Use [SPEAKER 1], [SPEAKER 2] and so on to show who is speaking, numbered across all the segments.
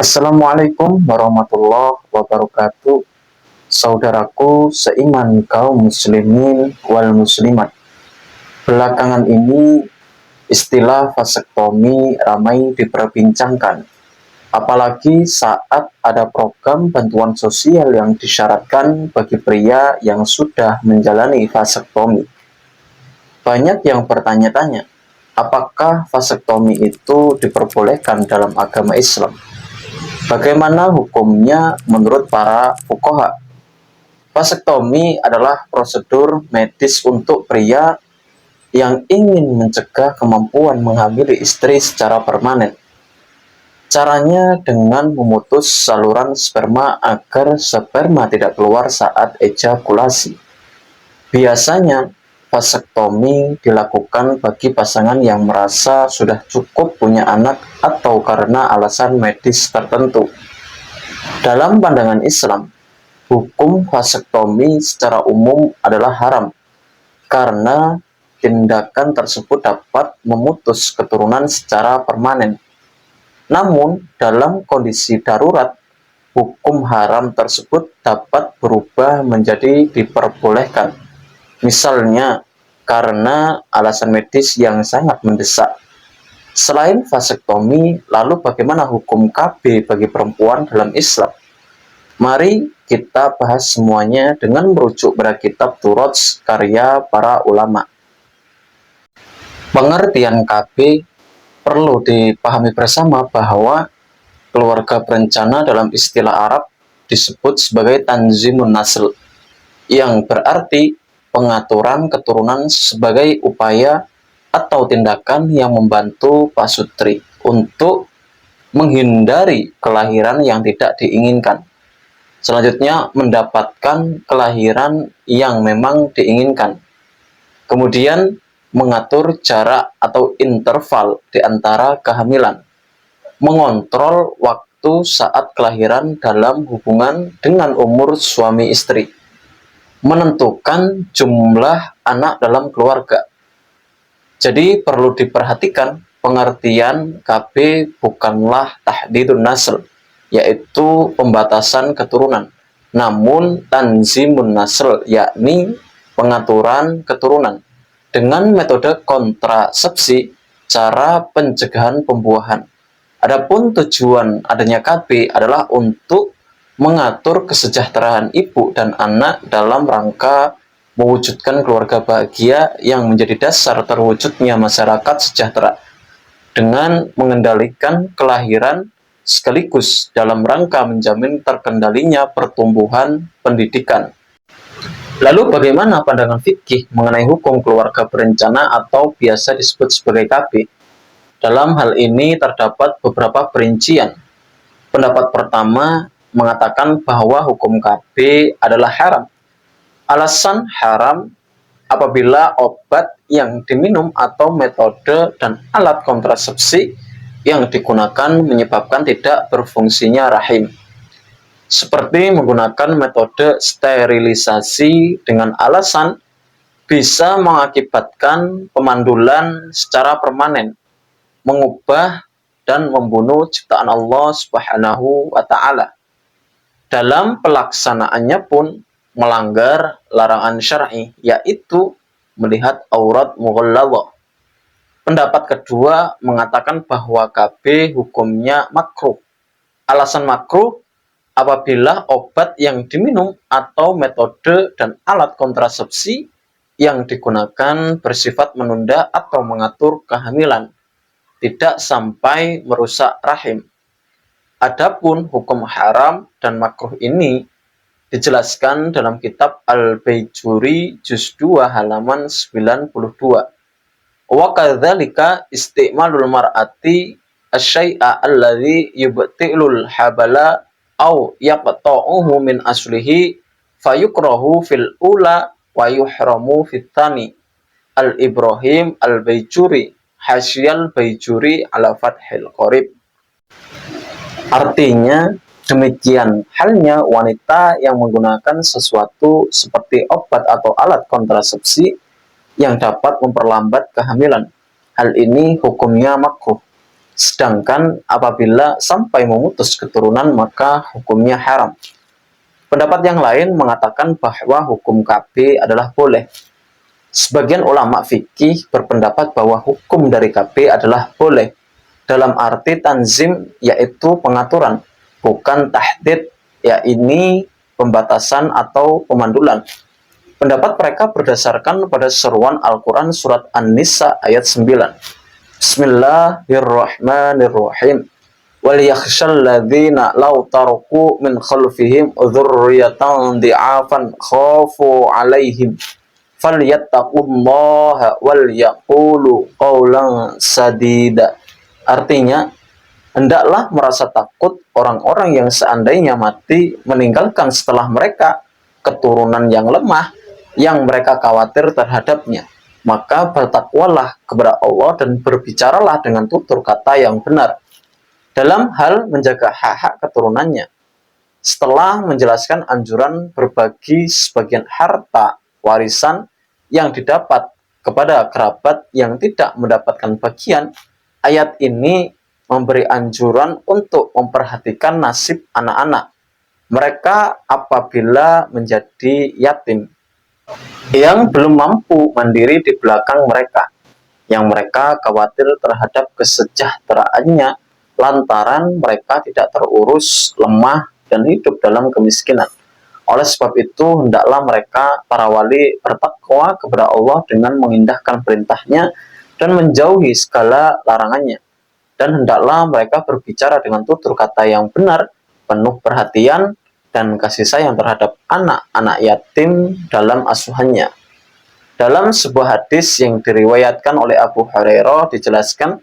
[SPEAKER 1] Assalamualaikum warahmatullahi wabarakatuh. Saudaraku seiman kaum muslimin wal muslimat. Belakangan ini istilah vasektomi ramai diperbincangkan. Apalagi saat ada program bantuan sosial yang disyaratkan bagi pria yang sudah menjalani vasektomi. Banyak yang bertanya-tanya, apakah vasektomi itu diperbolehkan dalam agama Islam? Bagaimana hukumnya menurut para fuqaha? Vasektomi adalah prosedur medis untuk pria yang ingin mencegah kemampuan menghamili istri secara permanen. Caranya dengan memutus saluran sperma agar sperma tidak keluar saat ejakulasi. Biasanya, vasektomi dilakukan bagi pasangan yang merasa sudah cukup punya anak atau karena alasan medis tertentu. Dalam pandangan Islam, hukum vasektomi secara umum adalah haram karena tindakan tersebut dapat memutus keturunan secara permanen. Namun, dalam kondisi darurat, hukum haram tersebut dapat berubah menjadi diperbolehkan. Misalnya, karena alasan medis yang sangat mendesak. Selain vasektomi, lalu bagaimana hukum KB bagi perempuan dalam Islam? Mari kita bahas semuanya dengan merujuk pada kitab Turots karya para ulama. Pengertian KB perlu dipahami bersama bahwa keluarga berencana dalam istilah Arab disebut sebagai tanzimun nasl, yang berarti pengaturan keturunan sebagai upaya atau tindakan yang membantu pasutri untuk menghindari kelahiran yang tidak diinginkan. Selanjutnya, mendapatkan kelahiran yang memang diinginkan. Kemudian, mengatur jarak atau interval di antara kehamilan. Mengontrol waktu saat kelahiran dalam hubungan dengan umur suami istri. Menentukan jumlah anak dalam keluarga. Jadi perlu diperhatikan, pengertian KB bukanlah tahdidun nasl, yaitu pembatasan keturunan, namun tanzimun nasl, yakni pengaturan keturunan dengan metode kontrasepsi, cara pencegahan pembuahan. Adapun tujuan adanya KB adalah untuk mengatur kesejahteraan ibu dan anak dalam rangka mewujudkan keluarga bahagia yang menjadi dasar terwujudnya masyarakat sejahtera dengan mengendalikan kelahiran sekaligus dalam rangka menjamin terkendalinya pertumbuhan pendidikan. Lalu bagaimana pandangan fikih mengenai hukum keluarga berencana atau biasa disebut sebagai KB? Dalam hal ini terdapat beberapa perincian. Pendapat pertama mengatakan bahwa hukum KB adalah haram. Alasan haram apabila obat yang diminum atau metode dan alat kontrasepsi yang digunakan menyebabkan tidak berfungsinya rahim. Seperti menggunakan metode sterilisasi dengan alasan bisa mengakibatkan pemandulan secara permanen, mengubah dan membunuh ciptaan Allah Subhanahu wa Ta'ala. Dalam pelaksanaannya pun melanggar larangan syar'i, yaitu melihat aurat mughalladhah. Pendapat kedua mengatakan bahwa KB hukumnya makruh. Alasan makruh apabila obat yang diminum atau metode dan alat kontrasepsi yang digunakan bersifat menunda atau mengatur kehamilan, tidak sampai merusak rahim. Adapun hukum haram dan makruh ini dijelaskan dalam kitab Al-Baijuri juz 2 halaman 92. Wa kadzalika isti'malul mar'ati asy-syai'a alladzi yubtilul habala au yaqta'uhu min aslihi fayukrahu fil ula wa yuhramu fit tsani. Al-Ibrahim Al-Baijuri Hasyiyal Baijuri ala Fathil Qorib. Artinya, demikian halnya wanita yang menggunakan sesuatu seperti obat atau alat kontrasepsi yang dapat memperlambat kehamilan. Hal ini hukumnya makruh. Sedangkan apabila sampai memutus keturunan maka hukumnya haram. Pendapat yang lain mengatakan bahwa hukum KB adalah boleh. Sebagian ulama fikih berpendapat bahwa hukum dari KB adalah boleh dalam arti tanzim, yaitu pengaturan, bukan tahdid, yaitu pembatasan atau pemandulan. Pendapat mereka berdasarkan pada seruan Al-Quran surat An-Nisa ayat 9. Bismillahirrahmanirrahim. وَلْيَخْشَى الَّذِينَ لَوْ تَرَكُوا مِنْ خَلْفِهِمْ ذُرِّيَّةً ضِعَافًا خَافُوا عَلَيْهِمْ فَلْيَتَّقُوا اللَّهَ وَلْيَقُولُوا قَوْلًا سَدِيدًا. Artinya, hendaklah merasa takut orang-orang yang seandainya mati meninggalkan setelah mereka keturunan yang lemah yang mereka khawatir terhadapnya. Maka bertakwalah kepada Allah dan berbicaralah dengan tutur kata yang benar dalam hal menjaga hak-hak keturunannya. Setelah menjelaskan anjuran berbagi sebagian harta warisan yang didapat kepada kerabat yang tidak mendapatkan bagian, ayat ini memberi anjuran untuk memperhatikan nasib anak-anak mereka apabila menjadi yatim, yang belum mampu mandiri di belakang mereka, yang mereka khawatir terhadap kesejahteraannya lantaran mereka tidak terurus, lemah, dan hidup dalam kemiskinan. Oleh sebab itu, hendaklah mereka, para wali, bertakwa kepada Allah dengan mengindahkan perintahnya dan menjauhi segala larangannya. Dan hendaklah mereka berbicara dengan tutur kata yang benar, penuh perhatian, dan kasih sayang terhadap anak-anak yatim dalam asuhannya. Dalam sebuah hadis yang diriwayatkan oleh Abu Hurairah dijelaskan,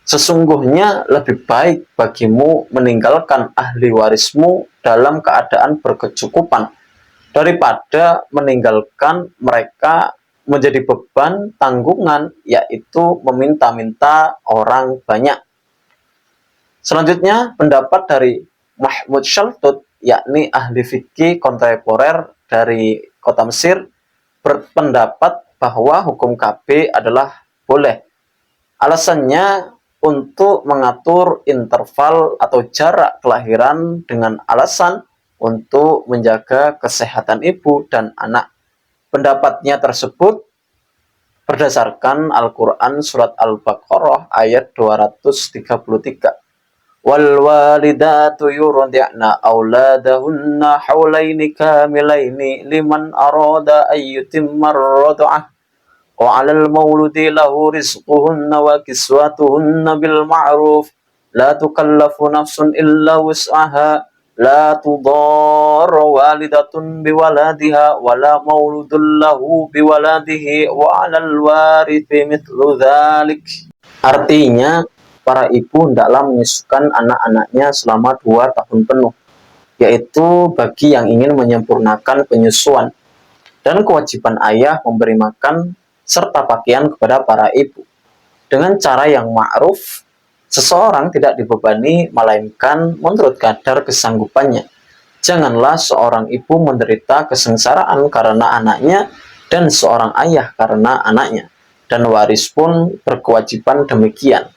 [SPEAKER 1] sesungguhnya lebih baik bagimu meninggalkan ahli warismu dalam keadaan berkecukupan daripada meninggalkan mereka menjadi beban tanggungan, yaitu meminta-minta orang banyak. Selanjutnya, pendapat dari Mahmud Shaltut, yakni ahli fikih kontemporer dari kota Mesir, berpendapat bahwa hukum KB adalah boleh. Alasannya untuk mengatur interval atau jarak kelahiran dengan alasan untuk menjaga kesehatan ibu dan anak. Pendapatnya tersebut berdasarkan Al-Quran surat Al-Baqarah ayat 233. وَالْوَالِدَاتُ يُرْضِعْنَ أَوْلَادَهُنَّ حَوْلَيْنِ كَامِلَيْنِ لِمَنْ أَرَادَ أَنْ يُتِمَّ الرَّضْعَةَ وَعَلَى الْمَوْلُودِ لَهُ رِزْقُهُنَّ وَكِسْوَتُهُنَّ بِالْمَعْرُوفِ لَا تُكَلَّفُ نَفْسٌ إِلَّا وُسْعَهَا لَا تُضَارَّ وَالِدَةٌ بِوَلَدِهَا وَلَا مَوْلُودٌ لَهُ بِوَلَدِهِ وَعَلَى الْوَارِثِ مِثْلُ ذَلِكَ. Artinya, para ibu hendaklah menyusukan anak-anaknya selama 2 tahun penuh, yaitu bagi yang ingin menyempurnakan penyusuan, dan kewajiban ayah memberi makan serta pakaian kepada para ibu. Dengan cara yang ma'ruf, seseorang tidak dibebani melainkan menurut kadar kesanggupannya. Janganlah seorang ibu menderita kesengsaraan karena anaknya dan seorang ayah karena anaknya, dan waris pun berkewajiban demikian.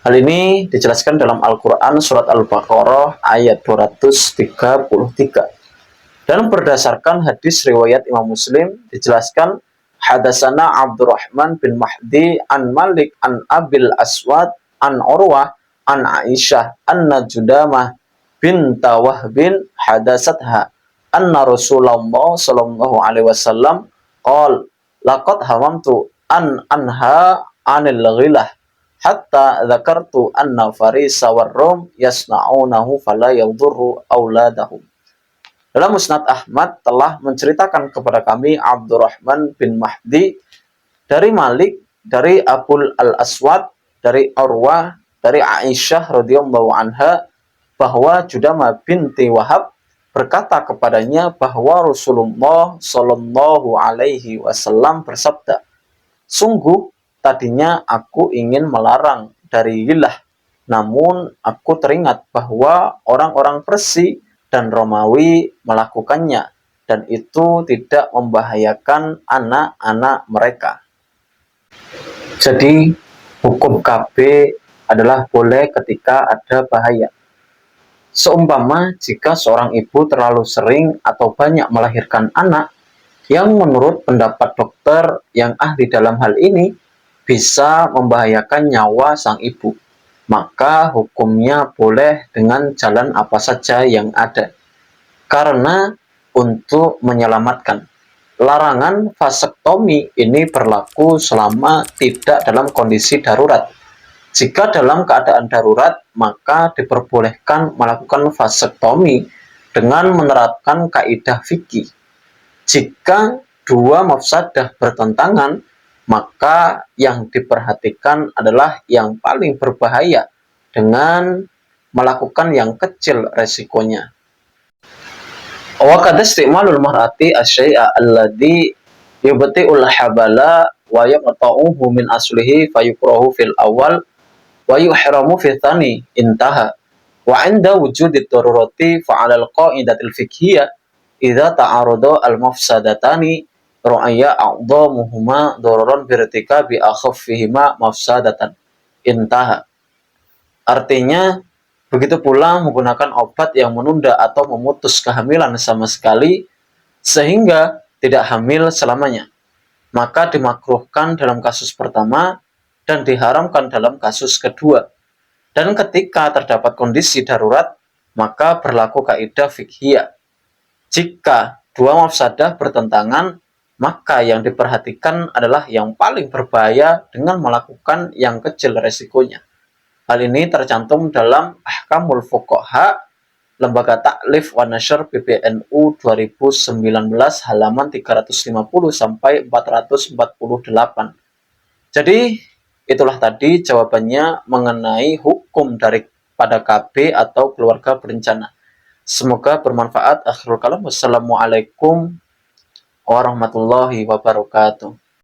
[SPEAKER 1] Hal ini dijelaskan dalam Al-Quran surat Al-Baqarah ayat 233. Dan berdasarkan hadis riwayat Imam Muslim dijelaskan, hadasana Abdurrahman bin Mahdi an Malik an Abil Aswad an Urwah an Aisyah anna Judamah binta Wahbin hadasatha anna Rasulullah sallallahu alaihi wasallam qala laqad hamamtu an anha anil ghilah hatta dzakartu anna farisa war-rum yasna'unahu fala yadhurru auladahum. Dalam Musnad Ahmad telah menceritakan kepada kami Abdurrahman bin Mahdi dari Malik, dari Abul Al-Aswad, dari Urwah, dari Aisyah radhiyallahu anha bahwa Judamah binti Wahab berkata kepadanya bahwa Rasulullah Shallallahu alaihi wasallam bersabda, "Sungguh tadinya aku ingin melarang dari lilah, namun aku teringat bahwa orang-orang Persia dan Romawi melakukannya, dan itu tidak membahayakan anak-anak mereka." Jadi, hukum KB adalah boleh ketika ada bahaya. Seumpama jika seorang ibu terlalu sering atau banyak melahirkan anak, yang menurut pendapat dokter yang ahli dalam hal ini bisa membahayakan nyawa sang ibu, maka hukumnya boleh dengan jalan apa saja yang ada. Karena untuk menyelamatkan. Larangan vasektomi ini berlaku selama tidak dalam kondisi darurat. Jika dalam keadaan darurat, maka diperbolehkan melakukan vasektomi dengan menerapkan kaidah fikih. Jika dua mafsadah bertentangan, maka yang diperhatikan adalah yang paling berbahaya dengan melakukan yang kecil resikonya. Wa qad istimalul mar'ati asy-syai'a alladhi yubti'ul habala wa yaqta'uhu min aslihi fayukrahu fil awal wa yuhramu fi tsani intaha. Wa 'inda wujudi darurati fa 'alal qa'idatil fiqhiyah idza ta'arada al mafsadatani ra'aya a'dhamuhuma dararan birtikabi akhaffihima mafsadatan intaha. Artinya, begitu pula menggunakan obat yang menunda atau memutus kehamilan sama sekali sehingga tidak hamil selamanya, maka dimakruhkan dalam kasus pertama dan diharamkan dalam kasus kedua. Dan ketika terdapat kondisi darurat, maka berlaku kaidah fiqhiyah. Jika dua mafsadah bertentangan, maka yang diperhatikan adalah yang paling berbahaya dengan melakukan yang kecil resikonya. Hal ini tercantum dalam Ahkamul Fuqaha, Lembaga Taklif wa Nashr PBNU 2019 halaman 350 sampai 448. Jadi, itulah tadi jawabannya mengenai hukum daripada KB atau keluarga berencana. Semoga bermanfaat. Akhirul kalam. Wassalamualaikum warahmatullahi wabarakatuh.